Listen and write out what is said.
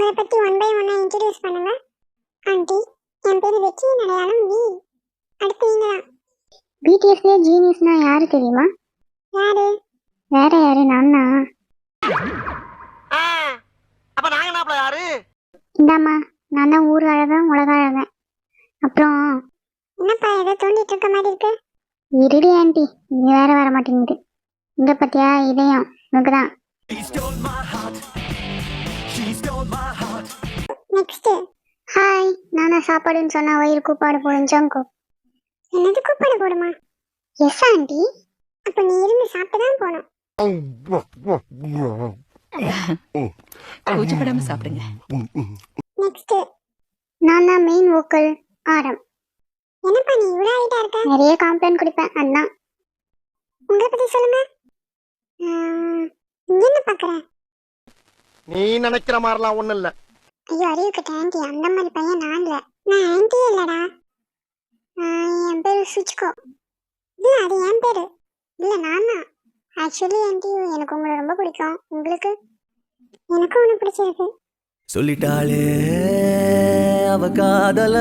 உங்களை பத்தி one by ஒன்னா இன்ட்ரடியூஸ் பண்ணுங்க. ஆண்டி, என் பேரு வெற்றி, அடையாளம் வி. அடுத்து நீங்க தான். பிடிஎஸ்ல ஜீனியஸ்னா யாரு தெரியுமா? யாரு? வேற யாரு? நான் தான். அப்ப நாங்க என்ன யாரு? இந்தாம்மா, நான் தான் ஊர் அழகன் உலக அழகன். அப்புறம் என்னப்பா ஏதோ தோண்டிட்டு இருக்க மாதிரி இருக்கு? இருடி ஆண்டி, நீ வேற வர மாட்டேங்குது. இங்க பத்தியா இதயம் உனக்குதான். நெக்ஸ்ட். ஹாய், நானா சாப்பாடுன்னு சொன்னா வயிறு கூப்பாடு போடும் ஜங்கோ. என்னது கூப்பாடு போடுமா? Yes aunty. அப்ப நீ இருந்து சாப்பிட்டு தான் போகணும். கூச்சப்படாம சாப்பிடுங்க. நெக்ஸ்ட். நான் தான் மெயின் வோக்கல் ஆரம். என்னப்பா நீ இவ்வளவு ஹைட்டா இருக்க? நிறைய காம்ப்ளைண்ட் குடிப்பேன் அண்ணா. உங்களை பத்தி சொல்லுங்க. இங்க என்ன பாக்குற? நீ நினைக்கிற மாதிரிலாம் ஒண்ணும் இல்ல. ஐயோ அறிவு கட்ட ஆண்டி, அந்த மாதிரி பையன் நான் இல்ல. நான் ஆண்டியே இல்லடா. என் பேரு சுச்சுக்கோ. இல்ல அது என் பேரு இல்ல, நான் தான். ஆக்சுவலி ஆண்டி, எனக்கு உங்களை ரொம்ப பிடிக்கும். உங்களுக்கு? எனக்கும் ஒன்று பிடிச்சிருக்கு. சொல்லிட்டாளே அவ காதல